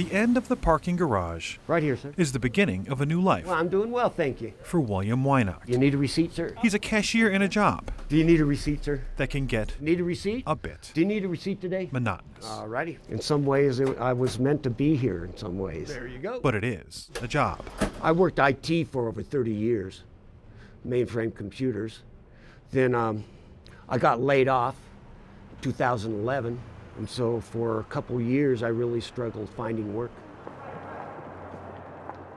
The end of the parking garage Right here, sir. is the beginning of a new life Well, I'm doing well, thank you. for William Weinacht. You need a receipt, sir? He's a cashier in a job Do you need a receipt, sir? that can get Need a receipt? a bit Do you need a receipt today? monotonous. Alrighty. In some ways, I was meant to be here in some ways. There you go. But it is a job. I worked IT for over 30 years, mainframe computers. Then I got laid off in 2011. And so for a couple years, I really struggled finding work.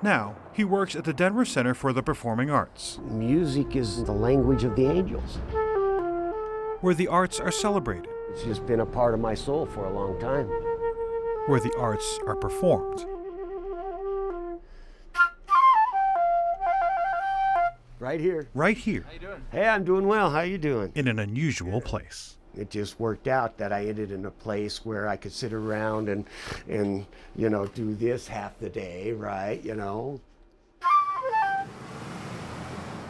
Now, he works at the Denver Center for the Performing Arts, Music is the language of the angels. where the arts are celebrated, It's just been a part of my soul for a long time. where the arts are performed. Right here. Right here, How you doing? Hey, I'm doing well. How you doing? in an unusual place. It just worked out that I ended in a place where I could sit around and you know, do this half the day, right? You know.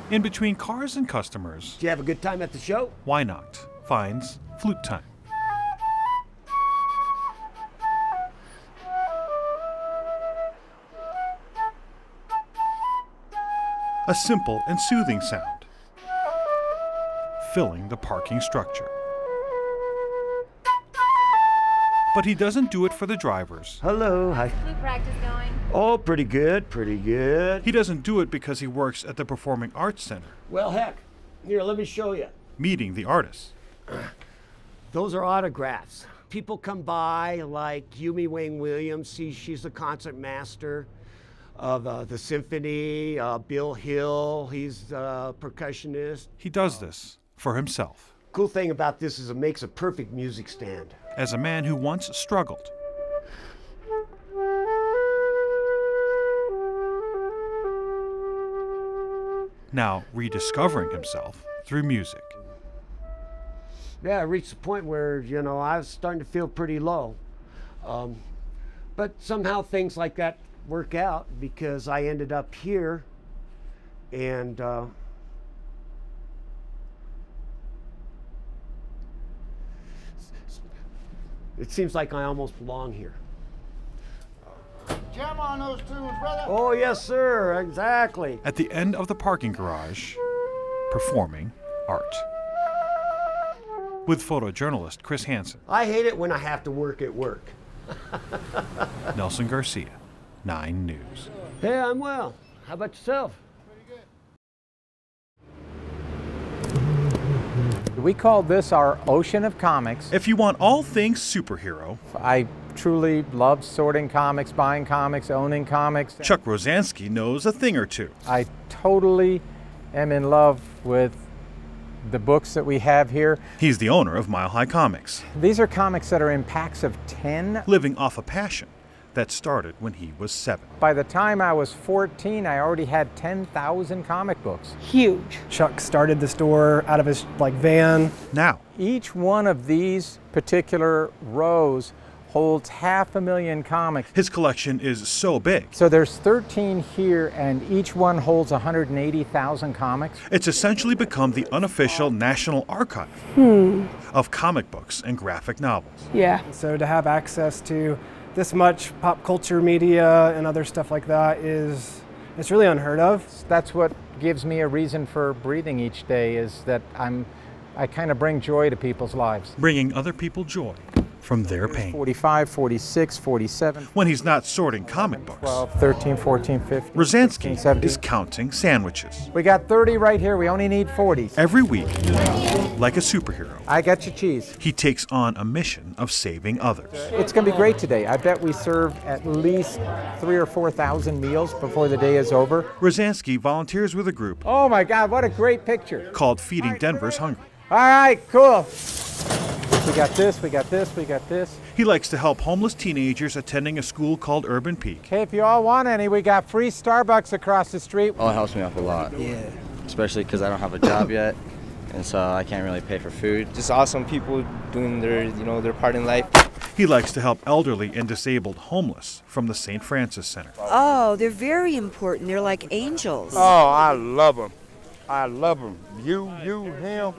In between cars and customers, Did you have a good time at the show? Weinacht finds flute time. A simple and soothing sound, filling the parking structure. But he doesn't do it for the drivers. Hello. Hi. Flute practice going? Oh, pretty good. Pretty good. He doesn't do it because he works at the Performing Arts Center, Well, heck. Here, let me show you. meeting the artists. Those are autographs. People come by like Yumi Wang Williams. She's the concert master of the symphony. Bill Hill, he's a percussionist. He does this for himself, Cool thing about this is it makes a perfect music stand. as a man who once struggled. Now rediscovering himself through music. Yeah, I reached a point where, you know, I was starting to feel pretty low. But somehow things like that work out because I ended up here and it seems like I almost belong here. Jam on those tunes, brother. Oh, yes, sir, exactly. At the end of the parking garage, performing art. With photojournalist Chris Hansen, I hate it when I have to work at work. Nelson Garcia, 9 News. Hey, I'm well. How about yourself? We call this our ocean of comics. If you want all things superhero, I truly love sorting comics, buying comics, owning comics. Chuck Rosansky knows a thing or two. I totally am in love with the books that we have here. He's the owner of Mile High Comics, These are comics that are in packs of 10. living off a passion that started when he was 7. By the time I was 14, I already had 10,000 comic books. Huge. Chuck started the store out of his van. Now, Each one of these particular rows holds 500,000 comics. his collection is so big, So there's 13 here, and each one holds 180,000 comics. it's essentially become the unofficial national archive of comic books and graphic novels. Yeah. So to have access to this much pop culture media and other stuff like that it's really unheard of. That's what gives me a reason for breathing each day, is that I kind of bring joy to people's lives. Bringing other people joy from their pain. 45, 46, 47, When he's not sorting comic books, 12, 13, 14, 15, Rosansky 16, 17. is counting sandwiches. We got 30 right here. We only need 40. Every week, like a superhero, I got your cheese. he takes on a mission of saving others. It's going to be great today. I bet we serve at least 3,000 or 4,000 meals before the day is over. Rosansky volunteers with a group Oh my God, what a great picture. called Feeding Denver's Hungry. All right, cool. We got this, we got this, we got this. He likes to help homeless teenagers attending a school called Urban Peak. Okay, if you all want any, we got free Starbucks across the street. Oh, it helps me out a lot. Yeah. Especially because I don't have a job yet, and so I can't really pay for food. Just awesome people doing their, their part in life. He likes to help elderly and disabled homeless from the St. Francis Center. Oh, they're very important. They're like angels. Oh, I love them. I love them. You, him.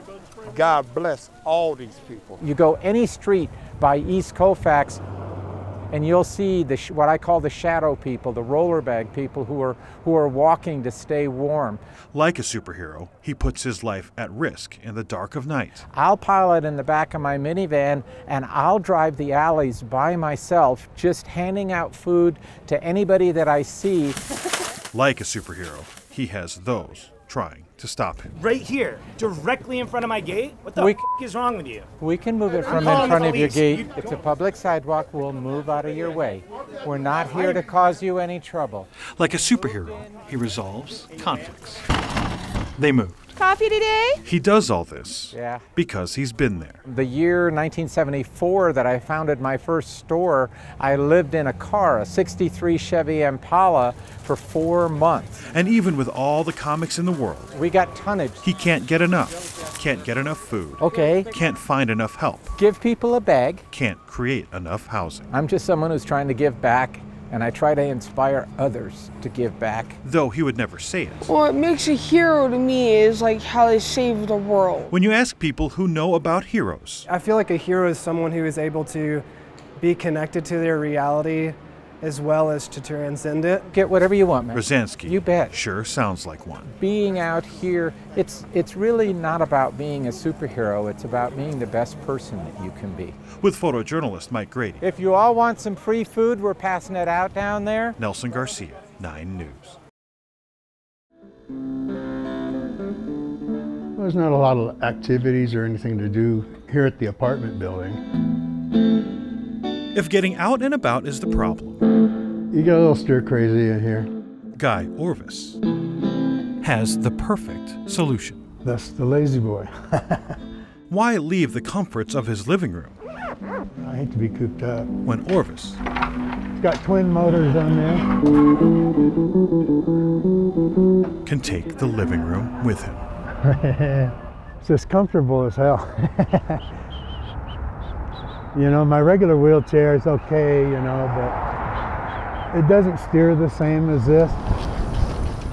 God bless all these people. You go any street by East Colfax, and you'll see what I call the shadow people, the roller bag people who are walking to stay warm. Like a superhero, he puts his life at risk in the dark of night. I'll pilot in the back of my minivan, and I'll drive the alleys by myself, just handing out food to anybody that I see. Like a superhero, he has those trying to stop him. Right here, directly in front of my gate? What the f*** is wrong with you? We can move it from in front of your gate. It's a public sidewalk. We'll move out of your way. We're not here to cause you any trouble. Like a superhero, he resolves conflicts. They moved. Coffee today? He does all this because he's been there. The year 1974 that I founded my first store, I lived in a car, a 63 Chevy Impala, for 4 months. And even with all the comics in the world, we got tonnage. He can't get enough. Can't get enough food. Okay. Can't find enough help. Give people a bag. Can't create enough housing. I'm just someone who's trying to give back, and I try to inspire others to give back. Though he would never say it. What makes a hero to me is like how they save the world. When you ask people who know about heroes, I feel like a hero is someone who is able to be connected to their reality as well as to transcend it. Get whatever you want, man. Rosansky You bet. Sure sounds like one. Being out here, it's really not about being a superhero. It's about being the best person that you can be. With photojournalist Mike Grady. If you all want some free food, we're passing it out down there. Nelson Garcia, 9 News. There's not a lot of activities or anything to do here at the apartment building. If getting out and about is the problem, you get a little stir crazy in here. Guy Orvis has the perfect solution. That's the lazy boy. Why leave the comforts of his living room? I hate to be cooped up. When Orvis it's got twin motors on there. Can take the living room with him. It's just comfortable as hell. You know, my regular wheelchair is okay, you know, but it doesn't steer the same as this.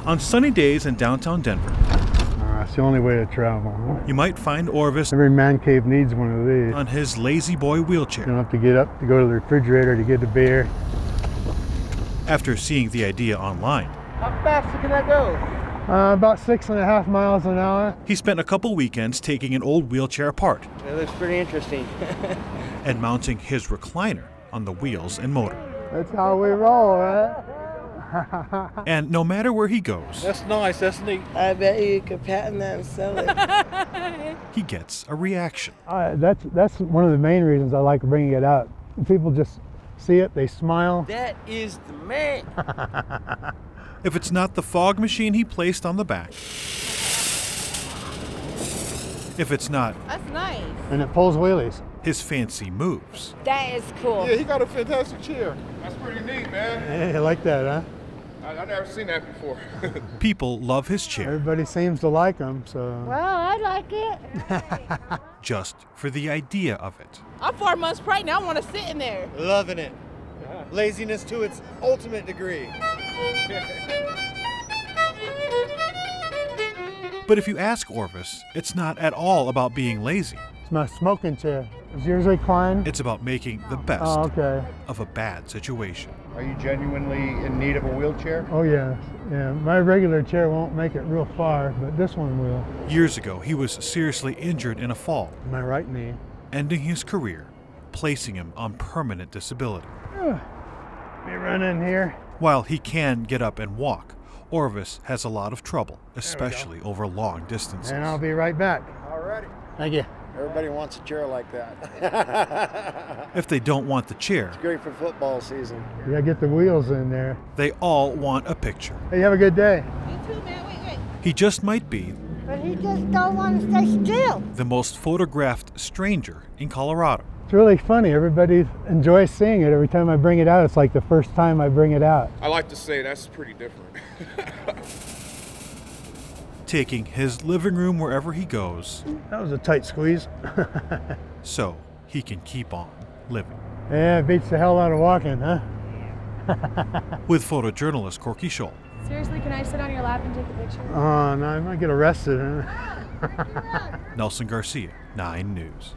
On sunny days in downtown Denver, it's the only way to travel. You might find Orvis. Every man cave needs one of these. On his lazy boy wheelchair. You don't have to get up to go to the refrigerator to get a beer. After seeing the idea online. How fast can I go? About 6.5 miles an hour. He spent a couple weekends taking an old wheelchair apart. It looks pretty interesting. And mounting his recliner on the wheels and motor. That's how we roll, right? And no matter where he goes, that's nice, that's neat. I bet you could patent that and sell it. He gets a reaction. That's one of the main reasons I like bringing it out. People just see it, they smile. That is the man. If it's not the fog machine he placed on the back. If it's not... That's nice. And it pulls wheelies. His fancy moves. That is cool. Yeah, he got a fantastic chair. That's pretty neat, man. Hey, I like that, huh? I've never seen that before. People love his chair. Everybody seems to like him, so... Well, I like it. Just for the idea of it. I'm 4 months pregnant. I want to sit in there. Loving it. Yeah. Laziness to its ultimate degree. But if you ask Orvis, it's not at all about being lazy. It's my smoking chair. Is yours reclined? It's about making the best of a bad situation. Are you genuinely in need of a wheelchair? Oh, yeah. Yeah, my regular chair won't make it real far, but this one will. Years ago, he was seriously injured in a fall. My right knee. Ending his career, placing him on permanent disability. Me run in here. While he can get up and walk, Orvis has a lot of trouble, especially over long distances. And I'll be right back. Alrighty. Thank you. Everybody wants a chair like that. If they don't want the chair, it's great for football season. You gotta get the wheels in there. They all want a picture. Hey, have a good day. You too, man. Wait. He just might be But he just don't want to stay still. the most photographed stranger in Colorado. It's really funny. Everybody enjoys seeing it. Every time I bring it out, it's like the first time I bring it out. I like to say that's pretty different. Taking his living room wherever he goes. That was a tight squeeze. So he can keep on living. Yeah, it beats the hell out of walking, huh? With photojournalist Corky Scholl. Seriously, can I sit on your lap and take a picture? Oh, no, I might get arrested. Nelson Garcia, 9 News.